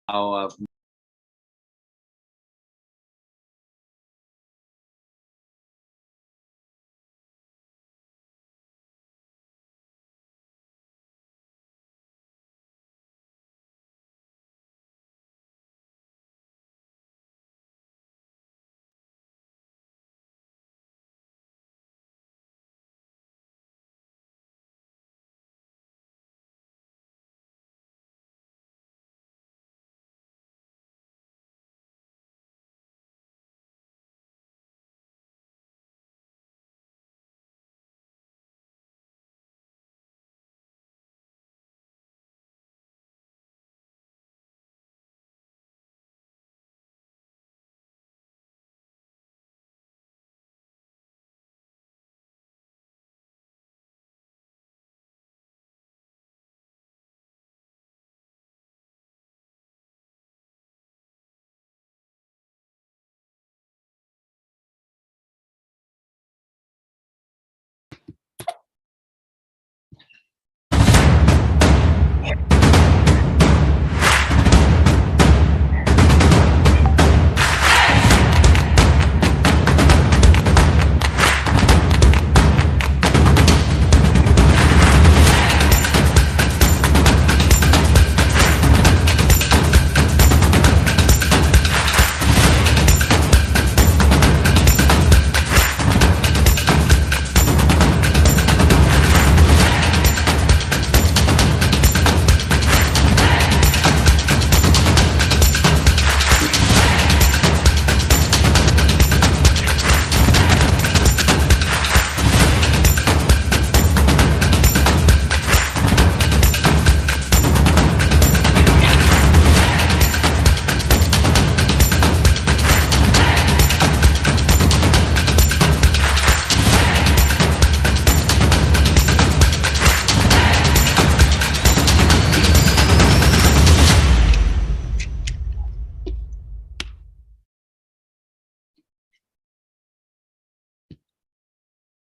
now.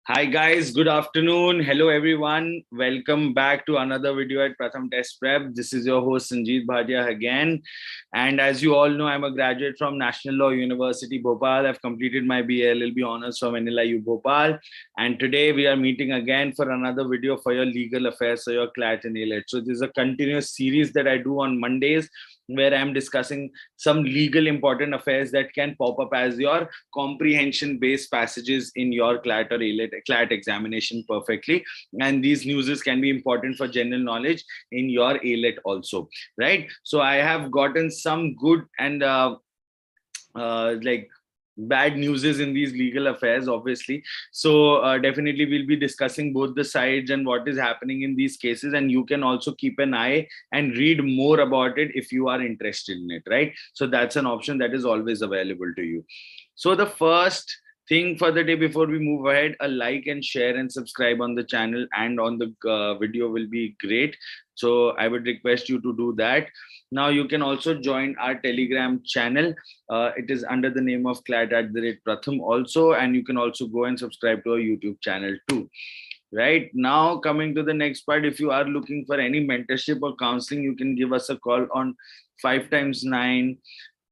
Hi guys, good afternoon. Hello everyone. Welcome back to another video at PRATHAM Test Prep. This is your host Sanjeet Bhatia again. And as you all know, I'm a graduate from National Law University, Bhopal. I've completed my BLLB honors from NLIU Bhopal. And today we are meeting again for another video for your legal affairs, so your CLAT and AILET. So this is a continuous series that I do on Mondays, where I'm discussing some legal important affairs that can pop up as your comprehension-based passages in your CLAT or CLAT examination perfectly. And these newses can be important for general knowledge in your AILET also, right? So I have gotten some good and like bad news is in these legal affairs, obviously. So definitely we'll be discussing both the sides and what is happening in these cases, and you can also keep an eye and read more about it if you are interested in it, right? So that's an option that is always available to you. So the first thing for the day, before we move ahead, a like and share and subscribe on the channel and on the video will be great. So I would request you to do that. Now you can also join our Telegram channel. It is under the name of CLAT@Pratham also, and you can also go and subscribe to our YouTube channel too. Right now, coming to the next part, if you are looking for any mentorship or counseling, you can give us a call on 5 times 9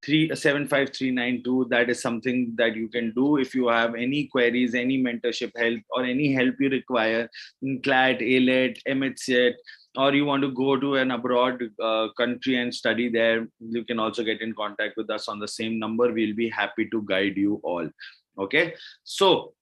75392. That is something that you can do if you have any queries, any mentorship help, or any help you require in CLAT, AILET, MHCET, or you want to go to an abroad country and study there. You can also get in contact with us on the same number. We'll be happy to guide you all. Okay, so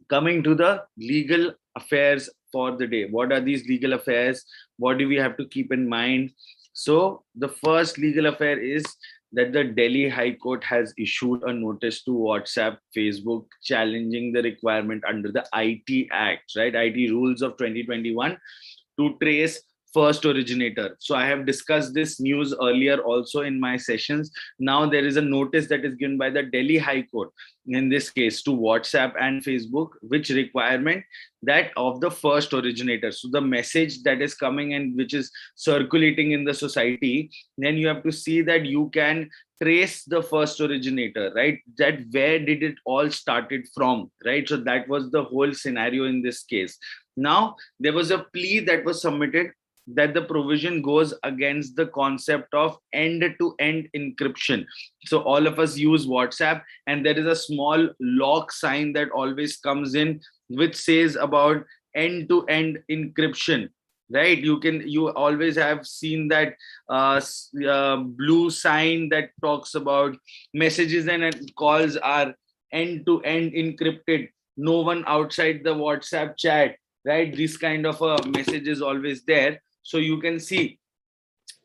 coming to the legal affairs for the day. What are these legal affairs? What do we have to keep in mind? So the first legal affair is that the Delhi High Court has issued a notice to WhatsApp, Facebook, challenging the requirement under the IT Act, right? IT rules of 2021 to trace first originator. So I have discussed this news earlier also in my sessions. Now there is a notice that is given by the Delhi High Court, in this case to WhatsApp and Facebook, which requirement that of the first originator. So the message that is coming and which is circulating in the society, then you have to see that you can trace the first originator, right? That where did it all started from, right? So that was the whole scenario in this case. Now there was a plea that was submitted that the provision goes against the concept of end-to-end encryption. So all of us use WhatsApp, and there is a small lock sign that always comes in, which says about end-to-end encryption, right? You always have seen that blue sign that talks about messages and calls are end-to-end encrypted. No one outside the WhatsApp chat, right? This kind of a message is always there. So you can see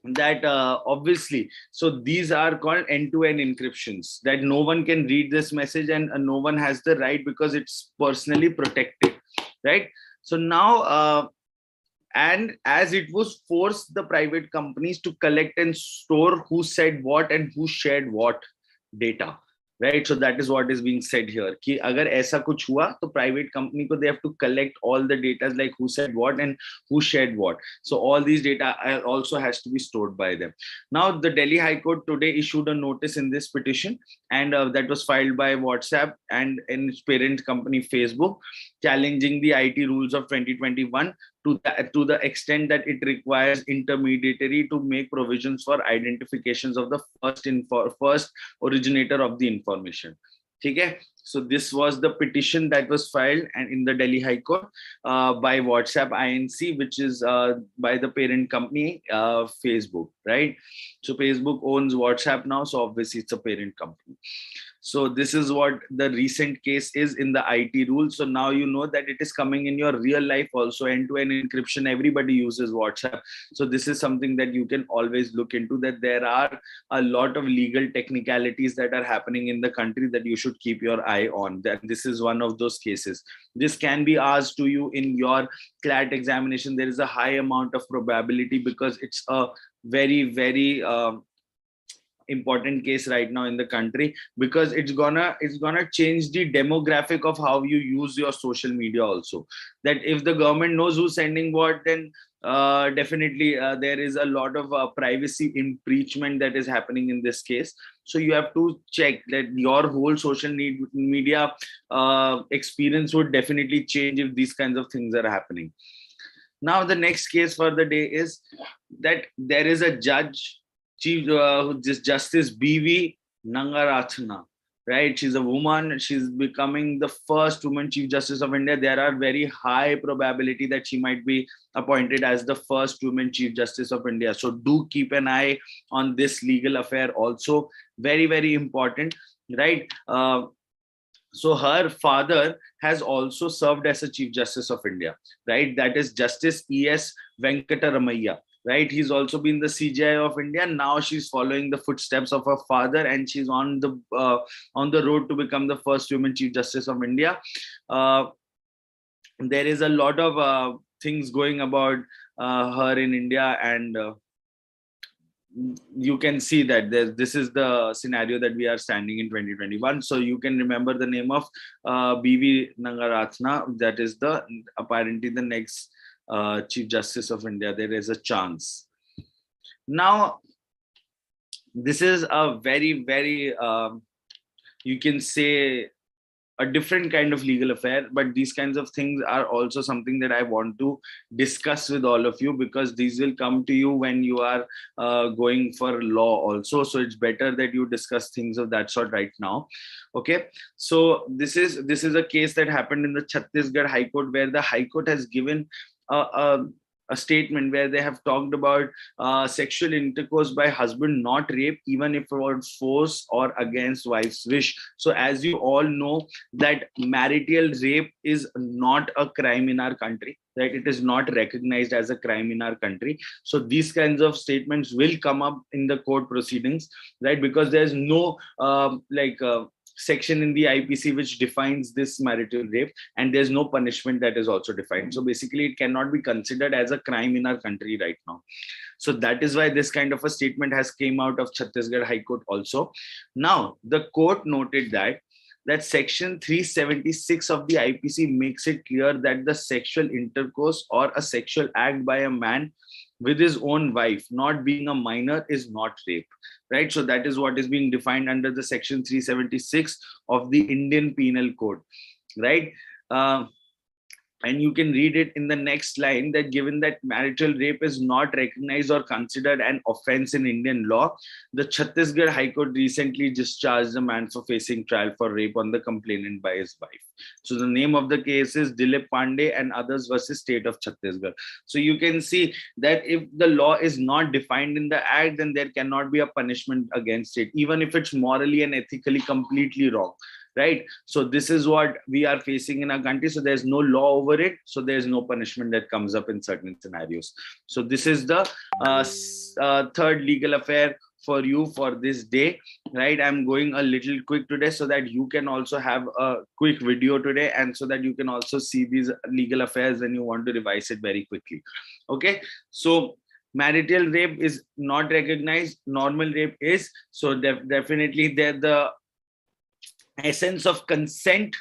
that obviously, so these are called end-to-end encryptions, that no one can read this message, and no one has the right, because it's personally protected, right? So now and as it was forced the private companies to collect and store who said what and who shared what data, right? So that is what is being said here, कि अगर ऐसा कुछ हुआ तो private company को they have to collect all the data, like who said what and who shared what. So all these data also has to be stored by them. Now the Delhi High Court today issued a notice in this petition, and that was filed by WhatsApp and its parent company Facebook, challenging the IT rules of 2021 to the extent that it requires intermediary to make provisions for identifications of the first originator of the information. Okay, so this was the petition that was filed and in the Delhi High Court by WhatsApp Inc., which is by the parent company Facebook, right? So Facebook owns WhatsApp now, so obviously it's a parent company. So this is what the recent case is in the IT rule. So now you know that it is coming in your real life also. End-to-end encryption, everybody uses WhatsApp. So this is something that you can always look into, that there are a lot of legal technicalities that are happening in the country that you should keep your eye on. That this is one of those cases. This can be asked to you in your CLAT examination. There is a high amount of probability because it's a very, very important case right now in the country, because it's gonna change the demographic of how you use your social media also. That if the government knows who's sending what, then definitely there is a lot of privacy impeachment that is happening in this case. So you have to check that your whole social media experience would definitely change if these kinds of things are happening. Now the next case for the day is that there is a judge, Chief Justice B.V. Nangarathna, right? She's a woman. She's becoming the first woman Chief Justice of India. There are very high probability that she might be appointed as the first woman Chief Justice of India. So do keep an eye on this legal affair also. Very, very important, right? So her father has also served as a Chief Justice of India, right? That is Justice E.S. Venkataramaiah. Right, he's also been the CJI of India. Now she's following the footsteps of her father, and she's on the road to become the first woman Chief Justice of India. There is a lot of things going about her in India, and you can see that this is the scenario that we are standing in 2021. So you can remember the name of B.V. Nangarathna. That is apparently the next Chief Justice of India. There is a chance. Now, this is a very, very, you can say, a different kind of legal affair, but these kinds of things are also something that I want to discuss with all of you, because these will come to you when you are going for law also. So it's better that you discuss things of that sort right now. Okay, so this is a case that happened in the Chhattisgarh High Court, where the High Court has given a statement where they have talked about sexual intercourse by husband, not rape, even if it was force or against wife's wish. So as you all know, that marital rape is not a crime in our country, right? It is not recognized as a crime in our country. So these kinds of statements will come up in the court proceedings, right? Because there's no section in the IPC which defines this marital rape, and there's no punishment that is also defined. So basically it cannot be considered as a crime in our country right now. So that is why this kind of a statement has came out of Chhattisgarh High Court also. Now the court noted that section 376 of the IPC makes it clear that the sexual intercourse or a sexual act by a man with his own wife, not being a minor, is not rape, right? So that is what is being defined under the section 376 of the Indian Penal Code, right? And you can read it in the next line, that given that marital rape is not recognized or considered an offense in Indian law, the Chhattisgarh High Court recently discharged a man for facing trial for rape on the complainant by his wife. So the name of the case is Dilip Pandey and others versus State of Chhattisgarh. So you can see that if the law is not defined in the act, then there cannot be a punishment against it, even if it's morally and ethically completely wrong. Right? So this is what we are facing in our country. So there's no law over it. So there's no punishment that comes up in certain scenarios. So this is the third legal affair for you for this day. Right? I'm going a little quick today so that you can also have a quick video today, and so that you can also see these legal affairs when you want to revise it very quickly. Okay. So marital rape is not recognized. Normal rape is. So definitely there the essence of consent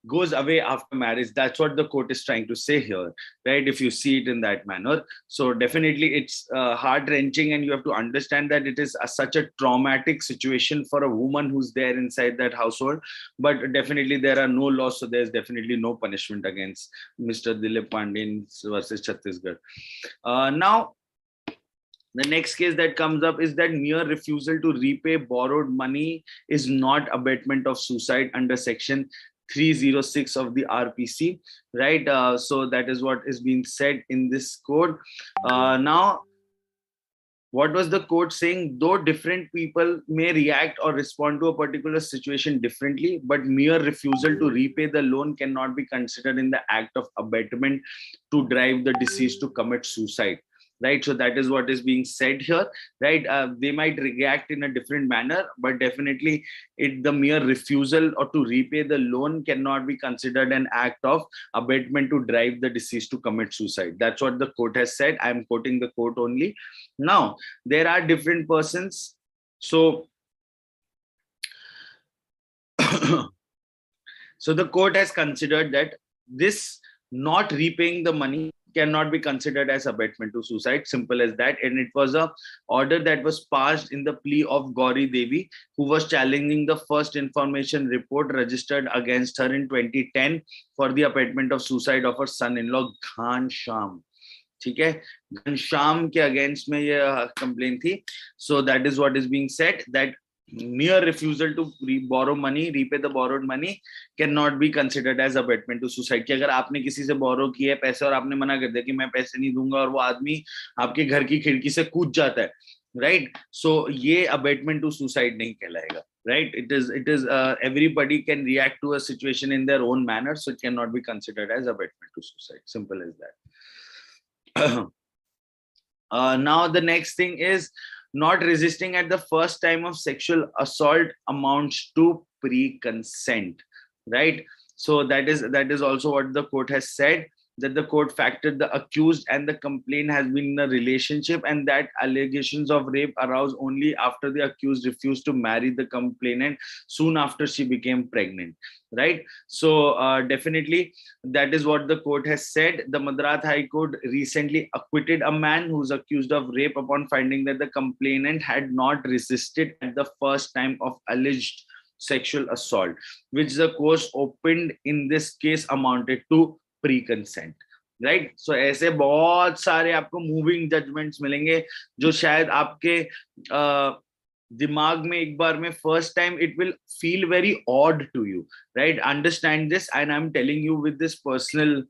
goes away after marriage. That's what the court is trying to say here, right? If you see it in that manner. So definitely it's heart-wrenching, and you have to understand that it is such a traumatic situation for a woman who's there inside that household. But definitely there are no laws, so there's definitely no punishment against Mr. Dilip Pandey versus Chhattisgarh. Now, the next case that comes up is that mere refusal to repay borrowed money is not abetment of suicide under section 306 of the RPC, right? So that is what is being said in this code. Now, what was the court saying? Though different people may react or respond to a particular situation differently, but mere refusal to repay the loan cannot be considered in the act of abetment to drive the deceased to commit suicide. Right? So that is what is being said here, right? They might react in a different manner, but definitely the mere refusal or to repay the loan cannot be considered an act of abetment to drive the deceased to commit suicide. That's what the court has said. I'm quoting the court only. Now, there are different persons. So, so the court has considered that this not repaying the money cannot be considered as abetment to suicide. Simple as that. And it was a order that was passed in the plea of Gauri Devi, who was challenging the first information report registered against her in 2010 for the abetment of suicide of her son-in-law Ghanshyam. ठीक है, घनश्याम के against में ये complain थी. So that is what is being said, that mere refusal to borrow money, repay the borrowed money cannot be considered as abetment to suicide. कि अगर आपने किसी से borrow किए पैसे और आपने मना कर दिया कि मैं पैसे नहीं दूंगा, और वो आदमी आपके घर की खिड़की से कूद जाता है, right? So ये abetment to suicide नहीं कहलाएगा, right? It is everybody can react to a situation in their own manner, so it cannot be considered as abetment to suicide. Simple as that. Now the next thing is, not resisting at the first time of sexual assault amounts to pre-consent, right? So that is also what the court has said, that the court factored the accused and the complaint has been in a relationship, and that allegations of rape arose only after the accused refused to marry the complainant soon after she became pregnant, right? So definitely that is what the court has said. The Madras High Court recently acquitted a man who's accused of rape upon finding that the complainant had not resisted at the first time of alleged sexual assault, which the course opened in this case amounted to pre-consent, right? So ऐसे बहुत सारे आपको moving judgements मिलेंगे जो शायद आपके दिमाग में एक बार में first time it will feel very odd to you, right? Understand this, and I am telling you with this personal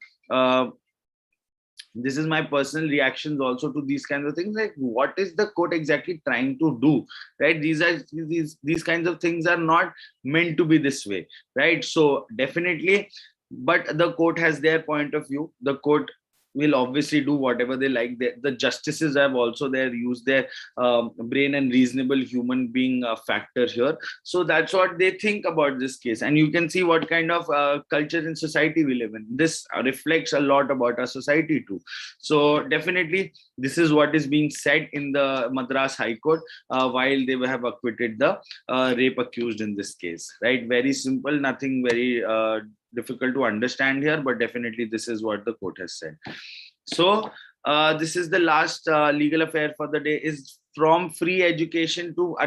this is my personal reactions also to these kinds of things, like what is the court exactly trying to do, right? These kinds of things are not meant to be this way, right? So definitely, but the court has their point of view. The court will obviously do whatever they like. The justices have also used their brain and reasonable human being factor here. So that's what they think about this case. And you can see what kind of culture and society we live in. This reflects a lot about our society too. So definitely, this is what is being said in the Madras High Court while they have acquitted the rape accused in this case, right? Very simple, nothing very difficult to understand here, but definitely this is what the court has said. So this is the last legal affair for the day, is from free education to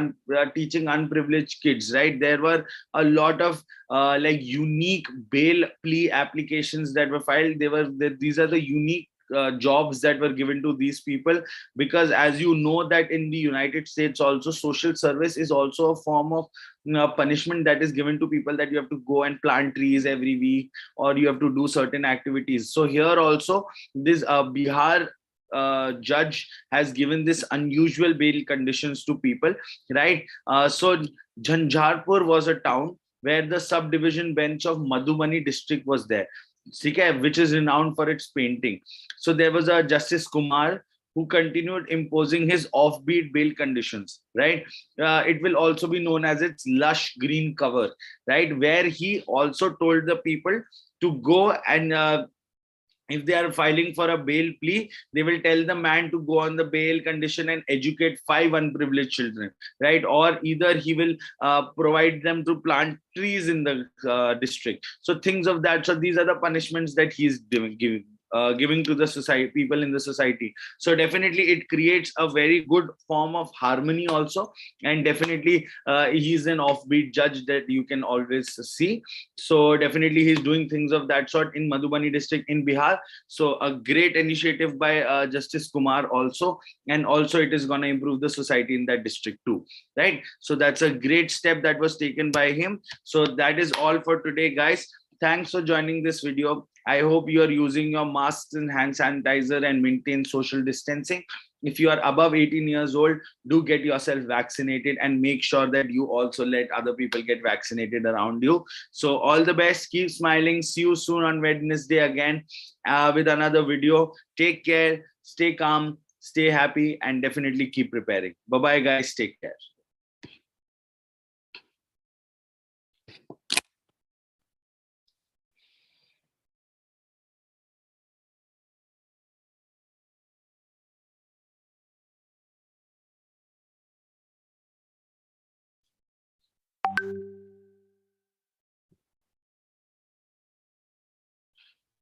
teaching unprivileged kids, right? There were a lot of like unique bail plea applications that were filed. These are the unique jobs that were given to these people, because as you know that in the United States also, social service is also a form of punishment that is given to people, that you have to go and plant trees every week, or you have to do certain activities. So here also, this Bihar judge has given this unusual bail conditions to people, right? So Jhanjharpur was a town where the subdivision bench of Madhubani district was there, which is renowned for its painting. So there was a Justice Kumar who continued imposing his offbeat bail conditions, right? It will also be known as its lush green cover, right? Where he also told the people to go and if they are filing for a bail plea, they will tell the man to go on the bail condition and educate 5 unprivileged children, right? Or either he will provide them to plant trees in the district. So things of that. So these are the punishments that he's giving to the society, people in the society. So definitely it creates a very good form of harmony also, and definitely he's an offbeat judge that you can always see. So definitely he's doing things of that sort in Madhubani district in Bihar. So a great initiative by Justice Kumar also, and also it is going to improve the society in that district too, right? So that's a great step that was taken by him. So that is all for today, guys. Thanks for joining this video. I hope you are using your masks and hand sanitizer and maintain social distancing. If you are above 18 years old, do get yourself vaccinated and make sure that you also let other people get vaccinated around you. So all the best. Keep smiling. See you soon on Wednesday again with another video. Take care. Stay calm. Stay happy, and definitely keep preparing. Bye-bye, guys. Take care.